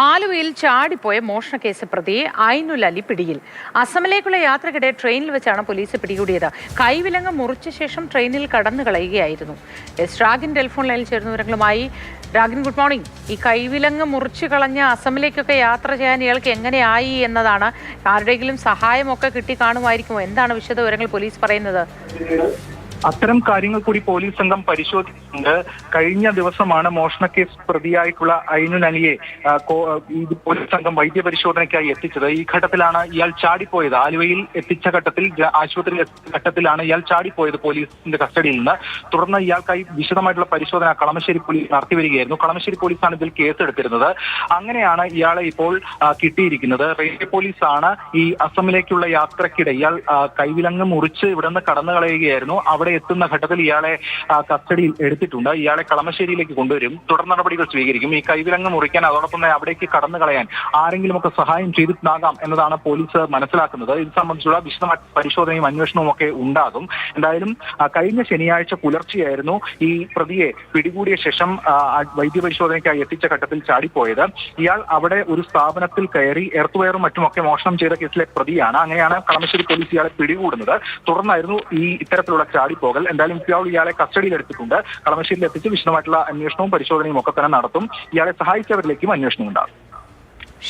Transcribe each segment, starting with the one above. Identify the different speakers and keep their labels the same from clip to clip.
Speaker 1: ആലുവയിൽ ചാടിപ്പോയ മോഷണക്കേസ് പ്രതി ഐനുൽ അലി പിടിയിൽ. അസമിലേക്കുള്ള യാത്രക്കിടെ ട്രെയിനിൽ വെച്ചാണ് പോലീസ് പിടികൂടിയത്. കൈവിലങ്ങ് മുറിച്ച ശേഷം ട്രെയിനിൽ കടന്നു കളയുകയായിരുന്നു. രാഗിൻ ടെലിഫോൺ ലൈനിൽ ചേർന്ന വിവരങ്ങളുമായി. രാഗിൻ, ഗുഡ് മോർണിംഗ്. ഈ കൈവിലങ്ങ് മുറിച്ചു കളഞ്ഞ് അസമിലേക്കൊക്കെ യാത്ര ചെയ്യാൻ ഇയാൾക്ക് എങ്ങനെയായി എന്നതാണ്. ആരുടെയെങ്കിലും സഹായമൊക്കെ കിട്ടി കാണുമായിരിക്കുമോ? എന്താണ് വിശദവിവരങ്ങൾ പോലീസ് പറയുന്നത്?
Speaker 2: അത്തരം കാര്യങ്ങൾ കൂടി പോലീസ് സംഘം പരിശോധിച്ചിട്ടുണ്ട്. കഴിഞ്ഞ ദിവസമാണ് മോഷണക്കേസ് പ്രതിയായിട്ടുള്ള ഐനുൽ അലിയെ പോലീസ് സംഘം വൈദ്യപരിശോധനയ്ക്കായി എത്തിച്ചത്. ഈ ഘട്ടത്തിലാണ് ഇയാൾ ചാടിപ്പോയത്. ആലുവയിൽ എത്തിച്ച ഘട്ടത്തിൽ, ആശുപത്രിയിൽ എത്തിച്ച ഘട്ടത്തിലാണ് ഇയാൾ ചാടിപ്പോയത് പോലീസിന്റെ കസ്റ്റഡിയിൽ നിന്ന്. തുടർന്ന് ഇയാൾക്കായി വിശദമായിട്ടുള്ള പരിശോധന കളമശ്ശേരി പോലീസ് നടത്തിവരികയായിരുന്നു. കളമശ്ശേരി പോലീസാണ് ഇതിൽ കേസെടുത്തിരുന്നത്. അങ്ങനെയാണ് ഇയാളെ ഇപ്പോൾ കിട്ടിയിരിക്കുന്നത്. റെയിൽവേ പോലീസാണ് ഈ അസമിലേക്കുള്ള യാത്രക്കിടെ ഇയാൾ കൈവിലങ്ങ് മുറിച്ച് ഇവിടെ നിന്ന് കടന്നു കളയുകയായിരുന്നു. അവിടെ എത്തുന്ന ഘട്ടത്തിൽ ഇയാളെ കസ്റ്റഡിയിൽ എടുത്തിട്ടുണ്ട്. ഇയാളെ കളമശ്ശേരിയിലേക്ക് കൊണ്ടുവരും. തുടർ നടപടികൾ സ്വീകരിക്കും. ഈ കൈവിലങ്ങ് മുറിക്കാൻ, അതോടൊപ്പം തന്നെ അവിടേക്ക് കടന്നു കളയാൻ ആരെങ്കിലുമൊക്കെ സഹായം ചെയ്തിട്ടുണ്ടാകാം എന്നതാണ് പോലീസ് മനസ്സിലാക്കുന്നത്. ഇത് സംബന്ധിച്ചുള്ള വിശദമായ പരിശോധനയും അന്വേഷണവും ഒക്കെ ഉണ്ടാകും. എന്തായാലും കഴിഞ്ഞ ശനിയാഴ്ച പുലർച്ചെയായിരുന്നു ഈ പ്രതിയെ പിടികൂടിയ ശേഷം വൈദ്യപരിശോധനയ്ക്കായി എത്തിച്ച ഘട്ടത്തിൽ ചാടിപ്പോയത്. ഇയാൾ അവിടെ ഒരു സ്ഥാപനത്തിൽ കയറി എർത്തുവയറും മറ്റുമൊക്കെ മോഷണം ചെയ്ത കേസിലെ പ്രതിയാണ്. അങ്ങനെയാണ് കളമശ്ശേരി പോലീസ് ഇയാളെ പിടികൂടുന്നത്. തുടർന്നായിരുന്നു ഈ ഇത്തരത്തിലുള്ള ചാടിപ്പോകൽ. എന്തായാലും ഇപ്പോൾ ഇയാളെ കസ്റ്റഡിയിൽ എടുത്തിട്ടുണ്ട്. കളമശ്ശേരിയിൽ എത്തിച്ച് വിശദമായിട്ടുള്ള അന്വേഷണവും പരിശോധനയും ഒക്കെ തന്നെ നടത്തും. ഇയാളെ സഹായിച്ചവരിലേക്കും അന്വേഷണം ഉണ്ടാകും.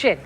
Speaker 1: ശരി.